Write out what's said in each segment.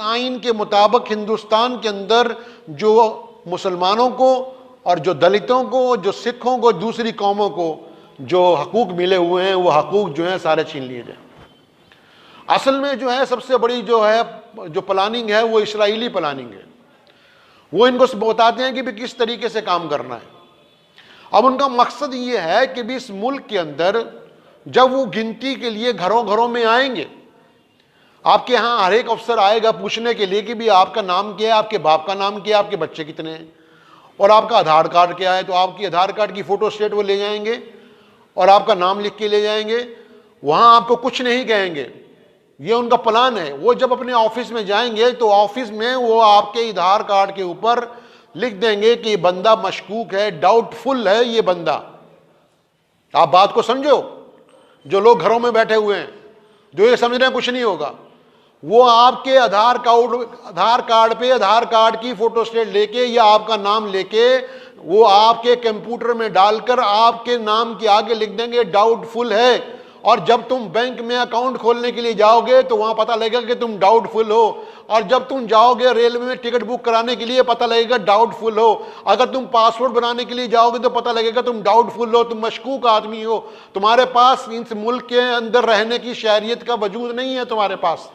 آئین کے مطابق ہندوستان کے اندر جو مسلمانوں کو اور جو دلتوں کو، جو سکھوں کو، دوسری قوموں کو جو حقوق ملے ہوئے ہیں وہ حقوق جو ہیں سارے چھین لیے جائیں۔ اصل میں جو ہے سب سے بڑی جو پلاننگ ہے وہ اسرائیلی پلاننگ ہے۔ وہ ان کو بتاتے ہیں کہ بھی کس طریقے سے کام کرنا ہے۔ اب ان کا مقصد یہ ہے کہ بھی اس ملک کے اندر جب وہ گنتی کے لیے گھروں گھروں میں آئیں گے، آپ کے ہاں ہر ایک افسر آئے گا پوچھنے کے لیے کہ بھی آپ کا نام کیا ہے، آپ کے باپ کا نام کیا ہے، آپ کے بچے کتنے ہیں، اور آپ کا آدھار کارڈ کیا ہے، تو آپ کی آدھار کارڈ کی فوٹو اسٹیٹ وہ لے جائیں گے اور آپ کا نام لکھ کے لے جائیں گے۔ وہاں آپ کو کچھ نہیں کہیں گے، یہ ان کا پلان ہے۔ وہ جب اپنے آفس میں جائیں گے تو آفس میں وہ آپ کے آدھار کارڈ کے اوپر لکھ دیں گے کہ یہ بندہ مشکوک ہے، ڈاؤٹ فل ہے یہ بندہ۔ آپ بات کو سمجھو، جو لوگ گھروں میں بیٹھے ہوئے ہیں جو یہ سمجھ رہے ہیں کچھ نہیں ہوگا، وہ آپ کے آدھار کارڈ پہ آدھار کارڈ کی فوٹو اسٹیٹ لے کے یا آپ کا نام لے کے وہ آپ کے کمپیوٹر میں ڈال کر آپ کے نام کے آگے لکھ دیں گے ڈاؤٹ فل ہے۔ اور جب تم بینک میں اکاؤنٹ کھولنے کے لیے جاؤ گے تو وہاں پتہ لگے گا کہ تم ڈاؤٹ فل ہو، اور جب تم جاؤ گے ریلوے میں ٹکٹ بک کرانے کے لیے پتہ لگے گا ڈاؤٹ فل ہو، اگر تم پاسپورٹ بنانے کے لیے جاؤ گے تو پتہ لگے گا تم ڈاؤٹ فل ہو، تم مشکوک آدمی ہو، تمہارے پاس اس ملک کے اندر رہنے کی شہریت کا وجود نہیں ہے تمہارے پاس۔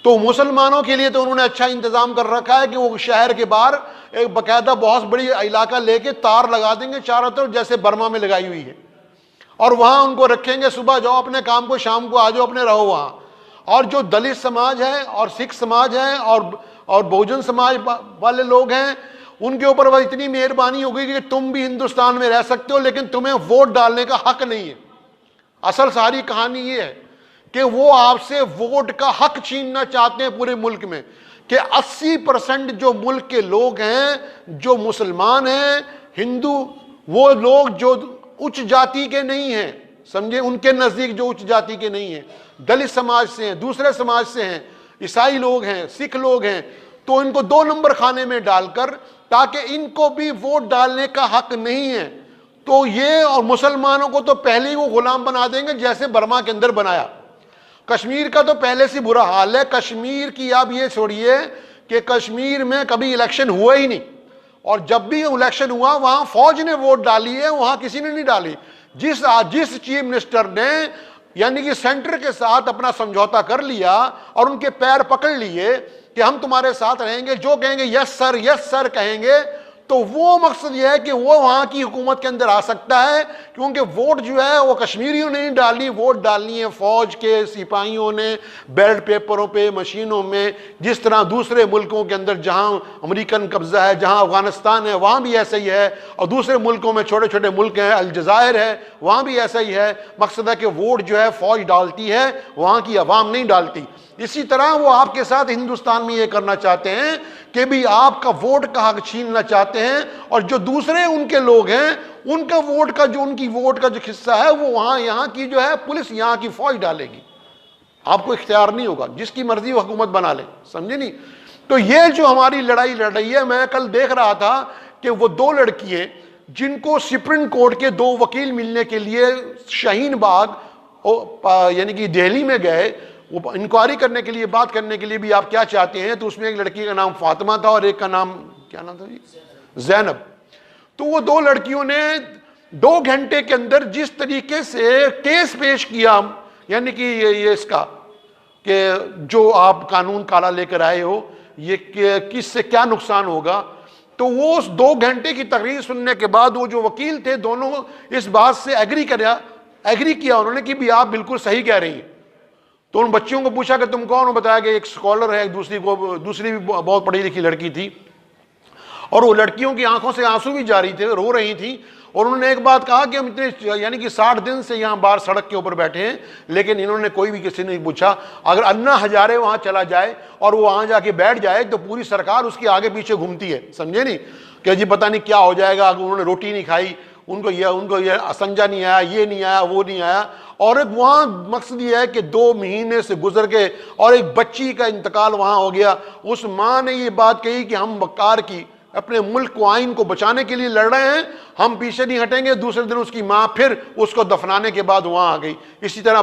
تو مسلمانوں کے لیے تو انہوں نے اچھا انتظام کر رکھا ہے کہ وہ شہر کے باہر ایک باقاعدہ بہت بڑی علاقہ لے کے تار لگا دیں گے چاروں طرف، جیسے برما میں لگائی ہوئی ہے، اور وہاں ان کو رکھیں گے، صبح جاؤ اپنے کام کو، شام کو آ جاؤ اپنے رہو وہاں۔ اور جو دلت سماج ہے اور سکھ سماج ہے اور بہوجن سماج والے لوگ ہیں، ان کے اوپر وہ اتنی مہربانی ہوگی کہ تم بھی ہندوستان میں رہ سکتے ہو لیکن تمہیں ووٹ ڈالنے کا حق نہیں ہے۔ اصل ساری کہانی یہ ہے کہ وہ آپ سے ووٹ کا حق چھیننا چاہتے ہیں پورے ملک میں، کہ 80% جو ملک کے لوگ ہیں جو مسلمان ہیں، ہندو، وہ لوگ جو اچ جاتی کے نہیں ہیں، سمجھے، ان کے نزدیک جو اچ جاتی کے نہیں ہیں، دلت سماج سے ہیں، دوسرے سماج سے ہیں، عیسائی لوگ ہیں، سکھ لوگ ہیں، تو ان کو 2 نمبر کھانے میں ڈال کر تاکہ ان کو بھی ووٹ ڈالنے کا حق نہیں ہے، تو یہ اور مسلمانوں کو تو پہلے ہی وہ غلام بنا دیں گے جیسے برما کے اندر بنایا۔ کشمیر کا تو پہلے سے برا حال ہے۔ کشمیر کی آپ یہ چھوڑیے کہ کشمیر میں کبھی الیکشن ہوا ہی نہیں، اور جب بھی الیکشن ہوا وہاں فوج نے ووٹ ڈالی ہے، وہاں کسی نے نہیں ڈالی۔ جس چیف منسٹر نے یعنی کہ سینٹر کے ساتھ اپنا سمجھوتا کر لیا اور ان کے پیر پکڑ لیے کہ ہم تمہارے ساتھ رہیں گے، جو کہیں گے یس سر کہیں گے، تو وہ مقصد یہ ہے کہ وہ وہاں کی حکومت کے اندر آ سکتا ہے، کیونکہ ووٹ جو ہے وہ کشمیریوں نے نہیں ڈالنی، ووٹ ڈالنی ہے فوج کے سپاہیوں نے، بیلٹ پیپروں پہ، مشینوں میں، جس طرح دوسرے ملکوں کے اندر جہاں امریکن قبضہ ہے، جہاں افغانستان ہے وہاں بھی ایسا ہی ہے، اور دوسرے ملکوں میں چھوٹے چھوٹے ملک ہیں، الجزائر ہے وہاں بھی ایسا ہی ہے۔ مقصد ہے کہ ووٹ جو ہے فوج ڈالتی ہے، وہاں کی عوام نہیں ڈالتی۔ اسی طرح وہ آپ کے ساتھ ہندوستان میں یہ کرنا چاہتے ہیں کہ بھی آپ کا ووٹ کا حق چھیننا چاہتے ہیں، اور جو دوسرے ان کے لوگ ہیں ان کا ووٹ کا جو ان کی ووٹ کا جو حصہ ہے وہ وہاں یہاں کی جو ہے پولیس، یہاں کی فوج ڈالے گی۔ آپ کو اختیار نہیں ہوگا، جس کی مرضی وہ حکومت بنا لے، سمجھے نہیں؟ تو یہ جو ہماری لڑائی لڑ رہی ہے، میں کل دیکھ رہا تھا کہ وہ 2 لڑکیاں جن کو سپریم کورٹ کے 2 وکیل ملنے کے لیے شاہین باغ یعنی کہ دہلی میں گئے، وہ انکوائری کرنے کے لیے، بات کرنے کے لیے بھی آپ کیا چاہتے ہیں، تو اس میں ایک لڑکی کا نام فاطمہ تھا اور ایک کا نام کیا نام تھا جی؟ زینب۔ تو وہ 2 لڑکیوں نے 2 گھنٹے کے اندر جس طریقے سے کیس پیش کیا، یعنی کہ یہ اس کا کہ جو آپ قانون کالا لے کر آئے ہو، یہ کس سے کیا نقصان ہوگا، تو وہ اس 2 گھنٹے کی تقریر سننے کے بعد وہ جو وکیل تھے دونوں اس بات سے ایگری کیا انہوں نے کہ بھی آپ بالکل صحیح کہہ رہی ہیں۔ تو ان بچیوں کو پوچھا کہ تم کون ہو، بتایا کہ ایک اسکالر ہے، دوسری بھی بہت پڑھی لکھی لڑکی تھی، اور وہ لڑکیوں کی آنکھوں سے آنسو بھی جاری تھے، رو رہی تھیں، اور انہوں نے ایک بات کہا کہ ہم اتنے یعنی کہ 60 دن سے یہاں باہر سڑک کے اوپر بیٹھے ہیں، لیکن انہوں نے کوئی بھی کسی نے نہیں پوچھا۔ اگر انا ہزارے وہاں چلا جائے اور وہ وہاں جا کے بیٹھ جائے تو پوری سرکار اس کے آگے پیچھے گھومتی ہے، سمجھے نہیں، کہ جی پتہ نہیں کیا ہو جائے گا، اگر انہوں نے روٹی نہیں کھائی، ان کو یہ سنجا نہیں آیا، یہ نہیں آیا، وہ نہیں آیا۔ اور ایک وہاں مقصد یہ ہے کہ 2 مہینے سے گزر گئے اور ایک بچی کا انتقال وہاں ہو گیا۔ اس ماں نے یہ بات کہی کہ ہم بکار کی اپنے ملک کو آئین کو بچانے کے لیے لڑ رہے ہیں. ہم پیچھے نہیں ہٹیں گے. دوسرے دن اس کی ماں پھر اس کو دفنانے کے بعد وہاں آ گئی. اسی طرح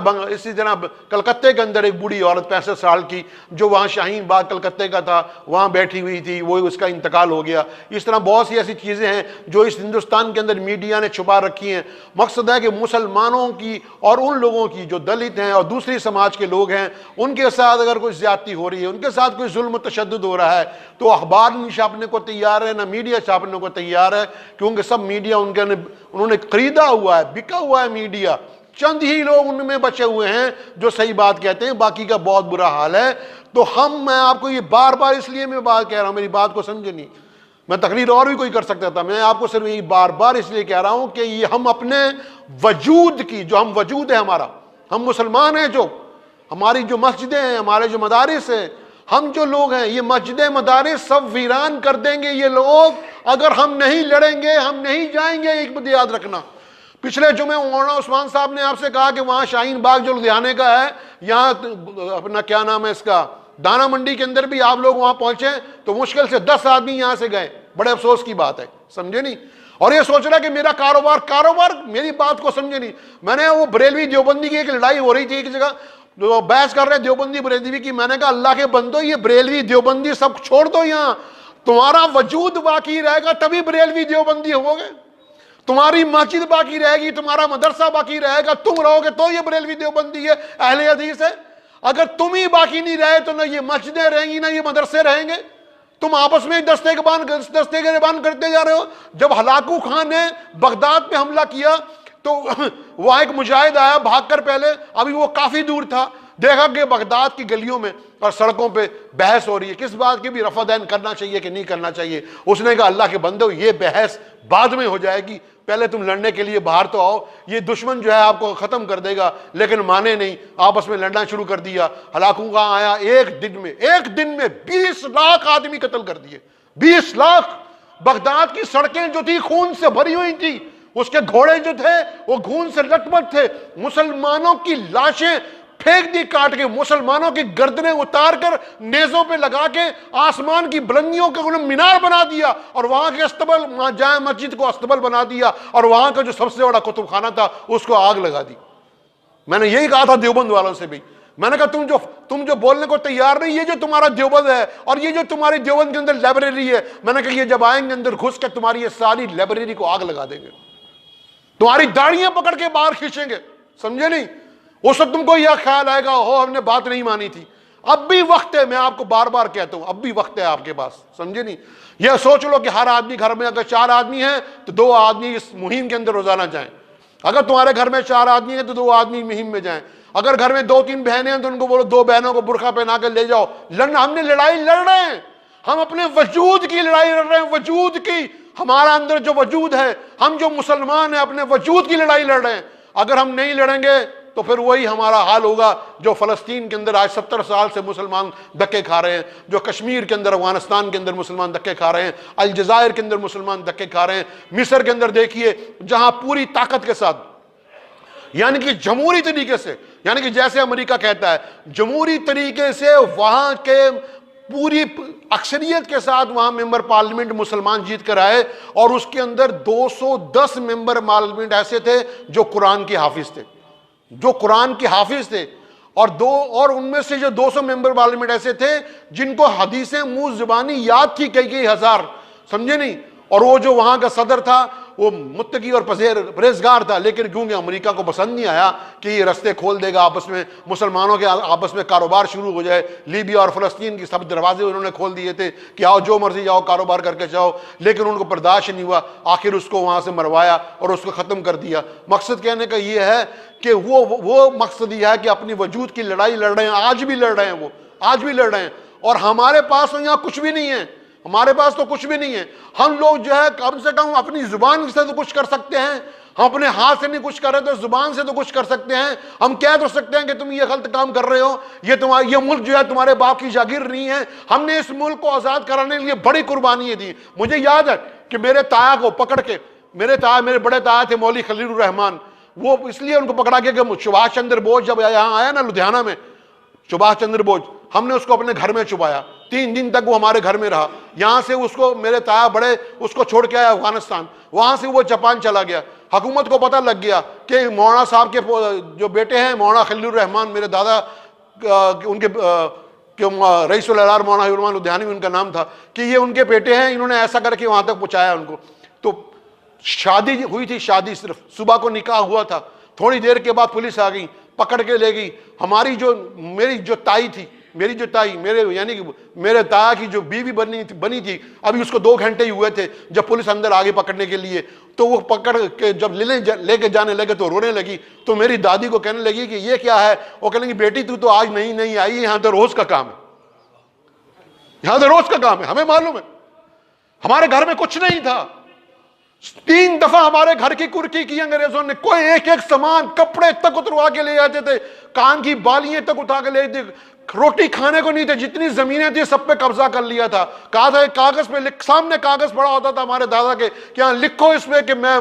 کلکتے کے اندر ایک بوڑھی عورت 65 سال کی جو وہاں شاہین باغ کلکتے کا تھا وہاں بیٹھی ہوئی تھی, وہ اس کا انتقال ہو گیا. اس طرح بہت سی ایسی چیزیں ہیں جو اس ہندوستان کے اندر میڈیا نے چھپا رکھی ہیں. مقصد ہے کہ مسلمانوں کی اور ان لوگوں کی جو دلت ہیں اور دوسری سماج کے لوگ ہیں ان کے ساتھ اگر کوئی زیادتی ہو رہی ہے, ان کے ساتھ کوئی ظلم و تشدد ہو رہا ہے تو اخبار نہیں چھاپنے کو تیار ہے, نہ میڈیا چھاپنے کو تیار ہے, کیونکہ سب میڈیا انہوں نے خریدا ہوا ہے, بکا ہوا ہے میڈیا. چند ہی لوگ ان میں بچے ہوئے ہیں جو صحیح بات کہتے ہیں, باقی کا بہت برا حال ہے. تو میں آپ کو یہ بار بار اس لیے میں بات کہہ رہا ہوں, میری بات کو سمجھے نہیں, میں تقریر اور بھی کوئی کر سکتا تھا, میں آپ کو صرف یہ بار بار اس لیے کہہ رہا ہوں کہ یہ ہم اپنے وجود کی, جو ہم وجود ہے ہمارا, ہم مسلمان ہیں, جو ہماری جو مسجدیں ہیں, ہمارے جو مدارس ہیں, ہم جو لوگ ہیں, یہ مسجدیں مدارس سب ویران کر دیں گے یہ لوگ اگر ہم نہیں لڑیں گے, ہم نہیں جائیں گے. ایک بات یاد رکھنا, پچھلے جمعے مولانا عثمان صاحب نے آپ سے کہا کہ وہاں شاہین باغ جو لدھیانے کا ہے, یہاں اپنا کیا نام ہے اس کا, دانا منڈی کے اندر بھی آپ لوگ وہاں پہنچے تو مشکل سے 10 آدمی یہاں سے گئے. بڑے افسوس کی بات ہے, سمجھے نہیں. اور یہ سوچ رہا کہ میرا کاروبار, میری بات کو سمجھے نہیں. میں نے وہ بریلوی دیوبندی کی ایک لڑائی ہو رہی تھی ایک جگہ, بحث کر رہے دیوبندی بریلوی کی. میں نے کہا اللہ کے بندو, یہ بریلوی دیوبندی سب چھوڑ دو, یہاں تمہارا وجود باقی رہے گا تبھی بریلوی دیوبندی ہوگے. تمہاری مسجد باقی رہے گی, تمہارا مدرسہ باقی رہے گا, تم رہو گے تو یہ بریلوی دیوبندی ہے, اہل حدیث ہے. اگر تم ہی باقی نہیں رہے تو نہ یہ مسجدیں رہیں گی نہ یہ مدرسے رہیں گے. تم آپس میں دستے گریبان کرتے جا رہے ہو. جب ہلاکو خان نے بغداد پہ حملہ کیا تو وہاں ایک مجاہد آیا بھاگ کر, پہلے ابھی وہ کافی دور تھا, دیکھا کہ بغداد کی گلیوں میں اور سڑکوں پہ بحث ہو رہی ہے کس بات کی بھی, رفع دین کرنا چاہیے کہ نہیں کرنا چاہیے. اس نے کہا اللہ کے بندو, یہ بحث بعد میں ہو جائے گی, پہلے تم لڑنے کے لیے باہر تو آؤ. یہ دشمن جو ہے آپ کو ختم کر دے گا, لیکن مانے نہیں, آپس میں لڑنا شروع کر دیا. ہلاکوں کا آیا, ایک دن میں 20 لاکھ آدمی قتل کر دیے. 20 لاکھ. بغداد کی سڑکیں جو تھی خون سے بھری ہوئی تھی, اس کے گھوڑے جو تھے وہ خون سے لٹ پٹ تھے. مسلمانوں کی لاشیں پھینک دی کاٹ کے, مسلمانوں کی گردنیں اتار کر نیزوں پہ لگا کے آسمان کی بلندیوں کے انہوں نے مینار بنا دیا, اور وہاں کے استقبال جامع مسجد کو استقبال بنا دیا, اور وہاں کا جو سب سے بڑا کتب خانہ تھا اس کو آگ لگا دی. میں نے یہی کہا تھا دیوبند والوں سے بھی, میں نے کہا تم جو بولنے کو تیار نہیں, یہ جو تمہارا دیوبند ہے اور یہ جو تمہاری دیوبند کے اندر لائبریری ہے, میں نے کہا یہ جب آئیں گے اندر گھس کے تمہاری یہ ساری لائبریری کو آگ لگا دیں گے, تمہاری داڑیاں پکڑ کے باہر کھینچیں گے, سمجھے نہیں. اس وقت تم کو یہ خیال آئے گا ہو ہم نے بات نہیں مانی تھی. اب بھی وقت ہے, میں آپ کو بار بار کہتا ہوں, اب بھی وقت ہے آپ کے پاس, سمجھے نہیں. یہ سوچ لو کہ ہر آدمی گھر میں اگر 4 آدمی ہیں تو 2 آدمی اس مہم کے اندر روزانہ جائیں. اگر تمہارے گھر میں 4 آدمی ہیں تو 2 آدمی مہم میں جائیں. اگر گھر میں 2-3 بہنیں ہیں تو ان کو بولو 2 بہنوں کو برقع پہنا کے لے جاؤ. لڑنا, ہم نے لڑائی لڑ رہے ہیں, ہم اپنے وجود کی لڑائی لڑ رہے ہیں, وجود کی, ہمارا اندر جو وجود ہے, ہم جو مسلمان ہیں اپنے وجود کی لڑائی لڑ رہے ہیں. اگر ہم نہیں لڑیں گے تو پھر وہی ہمارا حال ہوگا جو فلسطین کے اندر آج 70 سال سے مسلمان دھکے کھا رہے ہیں, جو کشمیر کے اندر, افغانستان کے اندر مسلمان دھکے کھا رہے ہیں, الجزائر کے اندر مسلمان دھکے کھا رہے ہیں, مصر کے اندر دیکھیے جہاں پوری طاقت کے ساتھ, یعنی کہ جمہوری طریقے سے, یعنی کہ جیسے امریکہ کہتا ہے جمہوری طریقے سے, وہاں کے پوری اکثریت کے ساتھ وہاں ممبر پارلیمنٹ مسلمان جیت کر آئے, اور اس کے اندر 210 ممبر پارلیمنٹ ایسے تھے جو قرآن کے حافظ تھے, اور ان میں سے جو 200 ممبر پارلیمنٹ ایسے تھے جن کو حدیثیں منہ زبانی یاد تھی کئی ہزار, سمجھے نہیں. اور وہ جو وہاں کا صدر تھا وہ متقی اور پرہیزگار تھا, لیکن کیونکہ امریکہ کو پسند نہیں آیا کہ یہ رستے کھول دے گا آپس میں, مسلمانوں کے آپس میں کاروبار شروع ہو جائے. لیبیا اور فلسطین کی سب دروازے انہوں نے کھول دیے تھے کہ آؤ جو مرضی جاؤ کاروبار کر کے جاؤ, لیکن ان کو برداشت نہیں ہوا, آخر اس کو وہاں سے مروایا اور اس کو ختم کر دیا. مقصد کہنے کا یہ ہے کہ وہ مقصد یہ ہے کہ اپنی وجود کی لڑائی لڑ رہے ہیں, آج بھی لڑ رہے ہیں, وہ آج بھی لڑ رہے ہیں. اور ہمارے پاس یہاں کچھ بھی نہیں ہے, ہمارے پاس تو کچھ بھی نہیں ہے. ہم لوگ جو ہے کم سے کم اپنی زبان سے تو کچھ کر سکتے ہیں, ہم اپنے ہاتھ سے نہیں کچھ کر رہے تو زبان سے تو کچھ کر سکتے ہیں. ہم کہہ تو سکتے ہیں کہ تم یہ غلط کام کر رہے ہو, یہ ملک جو ہے تمہارے باپ کی جاگیر نہیں ہے. ہم نے اس ملک کو آزاد کرانے کے لیے بڑی قربانیاں دی. مجھے یاد ہے کہ میرے تایا کو پکڑ کے, میرے بڑے تایا تھے مولوی خلیل الرحمان, وہ اس لیے ان کو پکڑا کے کہ سبھاش چندر بوس جب یہاں آیا نا لدھیانہ میں, سبھاش چندر بوس, ہم نے اس کو اپنے گھر میں چھپایا. 3 دن تک وہ ہمارے گھر میں رہا. یہاں سے اس کو میرے تایا بڑے اس کو چھوڑ کے آیا افغانستان, وہاں سے وہ جاپان چلا گیا. حکومت کو پتہ لگ گیا کہ مولانا صاحب کے جو بیٹے ہیں مولانا خلیل الرحمان, میرے دادا ان کے رئیس الارار مولانا حبیب الرحمان لدھیانوی ان کا نام تھا, کہ یہ ان کے بیٹے ہیں, انہوں نے ایسا کر کے وہاں تک پہنچایا ان کو. تو شادی ہوئی تھی, شادی صرف صبح کو نکاح ہوا تھا, تھوڑی دیر کے بعد پولیس آ گئی, پکڑ کے لے گئی. میری جو تائی تھی, یعنی کہ میرے تایا کی جو بیوی بنی تھی, ابھی اس کو 2 گھنٹے ہی ہوئے تھے جب پولیس اندر آگے پکڑنے کے لیے. تو وہ پکڑ کے جب لے کے جانے لگے تو رونے لگی. تو میری دادی کو کہنے لگی کہ یہ کیا ہے؟ وہ کہنے لگی بیٹی تو آج نہیں آئی, یہاں تو روز کا کام ہے, یہاں تو روز کا کام ہے. ہمیں معلوم ہے ہمارے گھر میں کچھ نہیں تھا. 3 دفعہ ہمارے گھر کی کرکی کی انگریزوں نے. کوئی ایک سامان, کپڑے تک اتروا کے لے آتے تھے, کان کی بالیاں تک اٹھا کے لے آتے, روٹی کھانے کو نہیں تھے, جتنی زمینیں تھی سب پہ قبضہ کر لیا تھا. کہا تھا کاغذ پہ سامنے کاغذ پڑا ہوتا تھا ہمارے دادا کے کہ ہاں لکھو اس میں کہ میں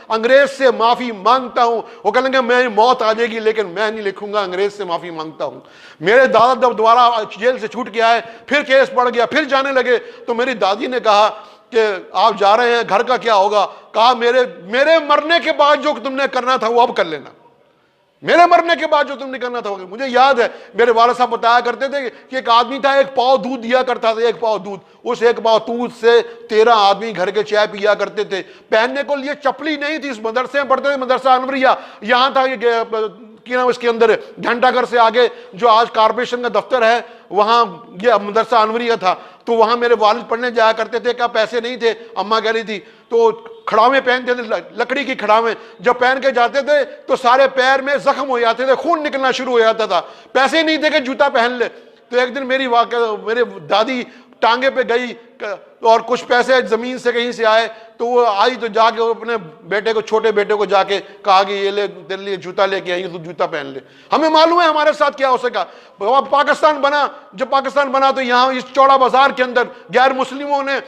انگریز سے معافی مانگتا ہوں. وہ کہیں گے میں موت آ جائے گی لیکن میں نہیں لکھوں گا انگریز سے معافی مانگتا ہوں. میرے دادا جب دوبارہ جیل سے چھوٹ کے آئے, پھر کیس پڑ گیا, پھر جانے لگے, تو میری دادی نے کہا کہ آپ جا رہے ہیں, گھر کا کیا ہوگا؟ کہا میرے مرنے کے بعد جو تم نے کرنا تھا وہ اب کر لینا. میرے مرنے کے بعد جو تم نے کرنا تھا. مجھے یاد ہے میرے والد صاحب بتایا کرتے تھے کہ ایک آدمی تھا, 1 پاؤ دودھ دیا کرتا تھا, 1 پاؤ دودھ. اس 1 پاؤ دودھ سے 13 آدمی گھر کے چائے پیا کرتے تھے. پہننے کو لیے چپلی نہیں تھی. اس مدرسے میں پڑھتے تھے, مدرسہ انوریہ. یہاں تھا اس کے اندر گھنٹہ گھر سے آگے جو آج کارپوریشن کا دفتر ہے, وہاں یہ مدرسہ انوریہ تھا. تو وہاں میرے والد پڑھنے جایا کرتے تھے. کیا پیسے نہیں تھے, اماں کہہ رہی تھی. تو کھڑاویں پہنتے تھے, لکڑی کی کھڑاویں. جب پہن کے جاتے تھے تو سارے پیر میں زخم ہو جاتے تھے, خون نکلنا شروع ہو جاتا تھا. پیسے نہیں تھے کہ جوتا پہن لے. تو ایک دن میری دادی ٹانگے پہ گئی اور کچھ پیسے زمین سے کہیں سے آئے, تو وہ آئی تو جا کے اپنے چھوٹے بیٹے کو جا کے کہا کہ یہ لے تیرے لیے جوتا لے کے آئی, تو جوتا پہن لے. ہمیں معلوم ہے ہمارے ساتھ کیا ہو سکا. پاکستان بنا, جب پاکستان بنا تو یہاں اس چوڑا بازار کے اندر غیر مسلموں نے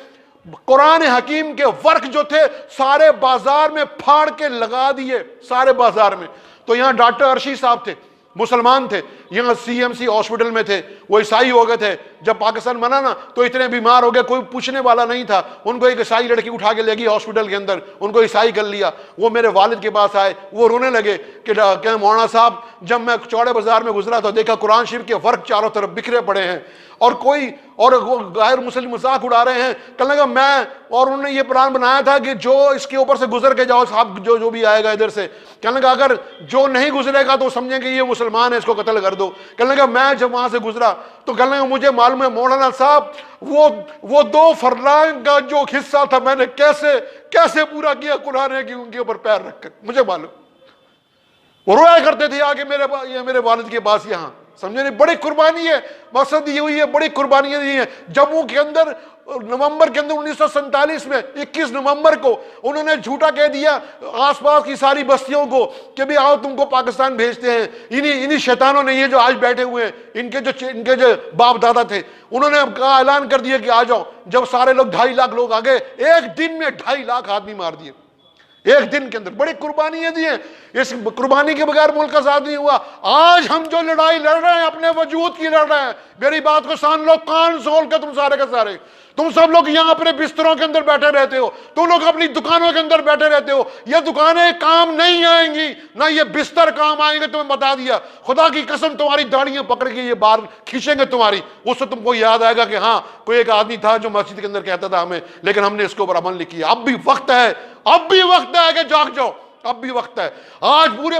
قرآن حکیم کے ورق جو تھے سارے بازار میں پھاڑ کے لگا دیے, سارے بازار میں. تو یہاں ڈاکٹر ارشی صاحب تھے, مسلمان تھے, یہاں CMC ہاسپٹل میں تھے, وہ عیسائی ہو گئے تھے. جب پاکستان بنا نا تو اتنے بیمار ہو گئے, کوئی پوچھنے والا نہیں تھا. ان کو ایک عیسائی لڑکی اٹھا کے لے گئی ہاسپٹل کے اندر, ان کو عیسائی کر لیا. وہ میرے والد کے پاس آئے, وہ رونے لگے کہ مولانا صاحب جب میں چوڑے بازار میں گزرا تو دیکھا قرآن شریف کے ورق چاروں طرف بکھرے پڑے ہیں, اور وہ غیر مسلم مذاق اڑا رہے ہیں. کہنے لگا میں اور انہوں نے یہ پلان بنایا تھا کہ جو اس کے اوپر سے گزر کے جاؤ صاحب, جو بھی آئے گا ادھر سے, کہنے لگا اگر جو نہیں گزرے گا تو سمجھیں کہ یہ مسلمان ہے, اس کو قتل کر دو. کہنے لگا میں جب وہاں سے گزرا تو کہنے لگا مجھے معلوم ہے مولانا صاحب وہ 2 فرلانگ کا جو حصہ تھا میں نے کیسے پورا کیا قرآن ہے کہ ان کے اوپر پیر رکھ کر, مجھے معلوم. وہ رویا کرتے تھے آگے میرے والد کے پاس. یہاں سمجھے نہیں, بڑی قربانی ہے. مقصد یہ ہوئی ہے, بڑی قربانیاں دی ہیں. جموں کے اندر نومبر کے اندر 1947 میں 21 نومبر کو انہوں نے جھوٹا کہہ دیا آس پاس کی ساری بستیوں کو کہ بھی آؤ تم کو پاکستان بھیجتے ہیں. انہی شیطانوں نے, یہ جو آج بیٹھے ہوئے ہیں, ان کے جو باپ دادا تھے, انہوں نے کہا اعلان کر دیا کہ آ جاؤ. جب سارے لوگ 2.5 لاکھ لوگ آ گئے, ایک دن میں 2.5 لاکھ آدمی مار دیے, ایک دن کے اندر. بڑی قربانیاں دی ہیں. اس قربانی کے بغیر ملک آزاد نہیں ہوا. آج ہم جو لڑائی لڑ رہے ہیں اپنے وجود کی لڑ رہے ہیں. میری بات کو سان لو, کان کھول کے تم سارے کے سارے, تم سب لوگ یہاں اپنے بستروں کے اندر بیٹھے رہتے ہو, تم لوگ اپنی دکانوں کے اندر بیٹھے رہتے ہو. یہ دکانیں کام نہیں آئیں گی, نہ یہ بستر کام آئیں گے. تمہیں بتا دیا, خدا کی قسم تمہاری داڑیاں پکڑ کے یہ باہر کھینچیں گے تمہاری. اس سے تم کو یاد آئے گا کہ ہاں کوئی ایک آدمی تھا جو مسجد کے اندر کہتا تھا ہمیں, لیکن ہم نے اس کے اوپر عمل نہیں کیا. اب بھی وقت ہے کہ جاگ جاؤ. اب بھی وقت ہے. آج پورے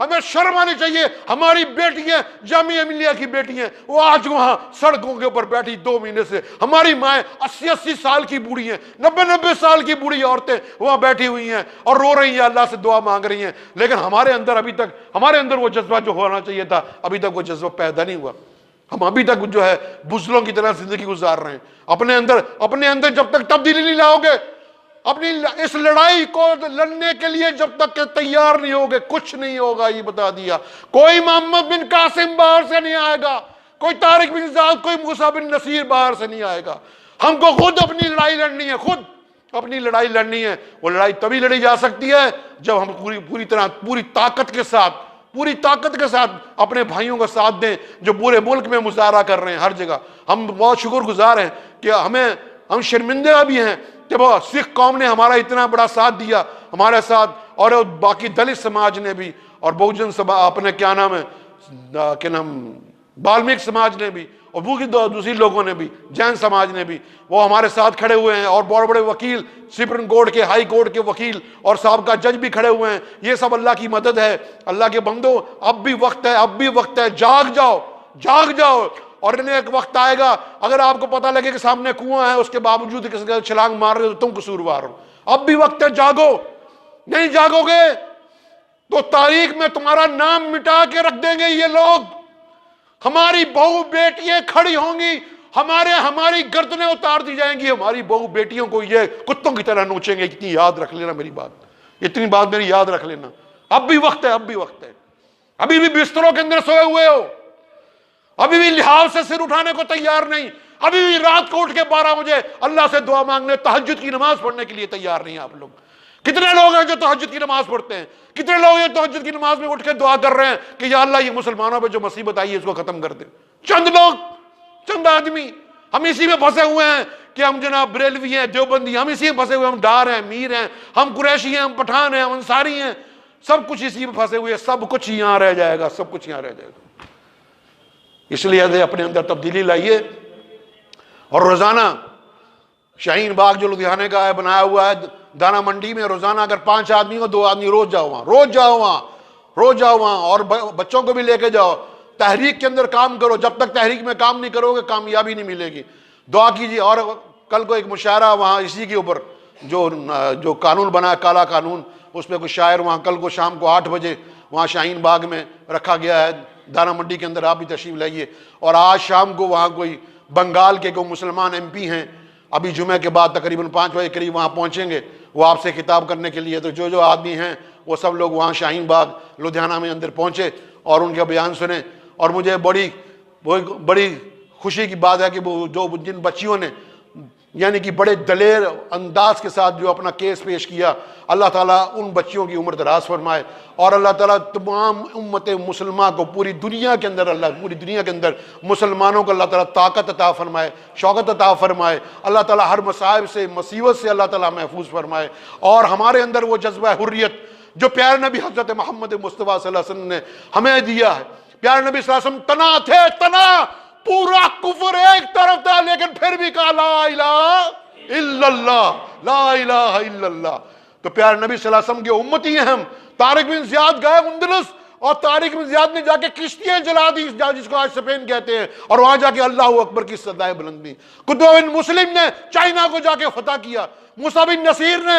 ہمیں شرم آنی چاہیے. ہماری بیٹیاں, جامعہ ملیہ کی بیٹیاں, وہ آج وہاں سڑکوں کے اوپر بیٹھی 2 مہینے سے. ہماری مائیں 80 سال کی بوڑھی ہیں, 90 سال کی بوڑھی عورتیں وہاں بیٹھی ہوئی ہیں اور رو رہی ہیں, اللہ سے دعا مانگ رہی ہیں. لیکن ہمارے اندر وہ جذبہ جو ہونا چاہیے تھا, ابھی تک وہ جذبہ پیدا نہیں ہوا. ہم ابھی تک جو ہے بزدلوں کی طرح زندگی گزار رہے ہیں. اپنے اندر جب تک تبدیلی نہیں لاؤ گے, اپنی اس لڑائی کو لڑنے کے لیے جب تک کہ تیار نہیں ہوگے, کچھ نہیں ہوگا. یہ بتا دیا. کوئی محمد بن قاسم باہر سے نہیں آئے گا, کوئی طارق بن زیاد, کوئی موسیٰ بن نصیر باہر سے نہیں آئے گا. ہم کو خود اپنی لڑائی لڑنی ہے, خود اپنی لڑائی لڑنی ہے. وہ لڑائی تبھی لڑی جا سکتی ہے جب ہم پوری طرح پوری طاقت کے ساتھ پوری طاقت کے ساتھ اپنے بھائیوں کا ساتھ دیں جو پورے ملک میں مظاہرہ کر رہے ہیں ہر جگہ. ہم بہت شکر گزار ہیں کہ ہم شرمندہ بھی ہیں کہ وہ سکھ قوم نے ہمارا اتنا بڑا ساتھ دیا ہمارے ساتھ, اور باقی دلت سماج نے بھی, اور بہوجن سماج اپنے کیا نام بالمیک سماج نے بھی, اور وہ دوسری لوگوں نے بھی, جین سماج نے بھی, وہ ہمارے ساتھ کھڑے ہوئے ہیں. اور بڑے بڑے وکیل, سپریم کورٹ کے, ہائی کورٹ کے وکیل اور سابقہ جج بھی کھڑے ہوئے ہیں. یہ سب اللہ کی مدد ہے. اللہ کے بندو, اب بھی وقت ہے, اب بھی وقت ہے, جاگ جاؤ, جاگ جاؤ. اور انہیں ایک وقت آئے گا, اگر آپ کو پتہ لگے کہ سامنے کنواں ہے اس کے باوجود کسی کا چھلانگ مار رہے ہو تو تم قصوروار ہو. اب بھی وقت ہے, جاگو. نہیں جاگو گے تو تاریخ میں تمہارا نام مٹا کے رکھ دیں گے یہ لوگ. ہماری بہو بیٹیاں کھڑی ہوں گی, ہماری گردنیں اتار دی جائیں گی, ہماری بہو بیٹیوں کو یہ کتوں کی طرح نوچیں گے. اتنی یاد رکھ لینا میری بات, اتنی بات میری یاد رکھ لینا. اب بھی وقت ہے, اب بھی وقت ہے. ابھی بھی بستروں کے اندر سوئے ہوئے ہو, ابھی بھی لحاظ سے سر اٹھانے کو تیار نہیں, ابھی بھی رات کو اٹھ کے 12 بجے اللہ سے دعا مانگنے, تہجد کی نماز پڑھنے کے لیے تیار نہیں آپ لوگ. کتنے لوگ ہیں جو تہجد کی نماز پڑھتے ہیں؟ کتنے لوگ ہیں تہجد کی نماز میں اٹھ کے دعا کر رہے ہیں کہ یا اللہ یہ مسلمانوں پہ جو مصیبت آئی ہے اس کو ختم کر دے؟ چند لوگ, چند آدمی. ہم اسی میں پھنسے ہوئے ہیں کہ ہم جناب بریلوی ہیں, دیوبندی, ہم اسی میں پھنسے ہوئے ہیں, ہم ڈار ہیں, میر ہیں, ہم قریشی ہیں, ہم پٹھان ہیں, ہم انصاری ہیں, سب کچھ اسی میں پھنسے ہوئے ہیں. سب کچھ یہاں رہ جائے گا, سب کچھ یہاں رہ جائے گا. اس لیے اپنے اندر تبدیلی لائیے. اور روزانہ شاہین باغ جو لدھیانے کا ہے بنایا ہوا ہے دانا منڈی میں, روزانہ اگر 5 آدمی ہو 2 آدمی روز جاؤ وہاں, روز جاؤ وہاں, روز جاؤ وہاں. اور بچوں کو بھی لے کے جاؤ. تحریک کے اندر کام کرو. جب تک تحریک میں کام نہیں کرو گے کامیابی نہیں ملے گی. دعا کیجیے. اور کل کو ایک مشاعرہ وہاں اسی کے اوپر جو قانون بنا ہے کالا قانون, اس پہ کوئی شاعر وہاں کل کو شام کو 8 بجے وہاں شاہین باغ میں رکھا گیا ہے دانا منڈی کے اندر. آپ بھی تشریف لائیے. اور آج شام کو وہاں کوئی بنگال کے کوئی مسلمان MP ہیں, ابھی جمعے کے بعد تقریباً 5 بجے قریب وہاں پہنچیں گے, وہ آپ سے خطاب کرنے کے لیے. تو جو آدمی ہیں وہ سب لوگ وہاں شاہین باغ لدھیانہ میں اندر پہنچے اور ان کا بیان سنیں. اور مجھے بڑی خوشی کی بات ہے کہ جن بچیوں نے یعنی کہ بڑے دلیر انداز کے ساتھ جو اپنا کیس پیش کیا, اللہ تعالیٰ ان بچیوں کی عمر دراز فرمائے. اور اللہ تعالیٰ تمام امت مسلمہ کو پوری دنیا کے اندر مسلمانوں کو اللہ تعالیٰ طاقت عطا فرمائے, شوکت عطا فرمائے. اللہ تعالیٰ ہر مصائب سے, مصیبت سے اللہ تعالیٰ محفوظ فرمائے. اور ہمارے اندر وہ جذبہ حریت جو پیارے نبی حضرت محمد مصطفیٰ صلی اللہ علیہ وسلم نے ہمیں دیا ہے. پیارے نبی صلی اللہ علیہ وسلم تنا تھے, تنا پورا کفر ایک طرف تھا, لیکن پھر بھی کہا لا الہ الا اللہ, لا الہ الا اللہ. تو پیارے نبی صلی اللہ علیہ وسلم کے امتی ہیں ہم. طارق بن زیاد گئے اندلس, اور طارق بن زیاد نے جا کے کشتیاں جلا دی جس کو آج اسپین کہتے ہیں, اور وہاں جا کے اللہ اکبر کی صدائیں بلند دی. قطب بن مسلم نے چائنا کو جا کے فتح کیا. موسیٰ بن نصیر نے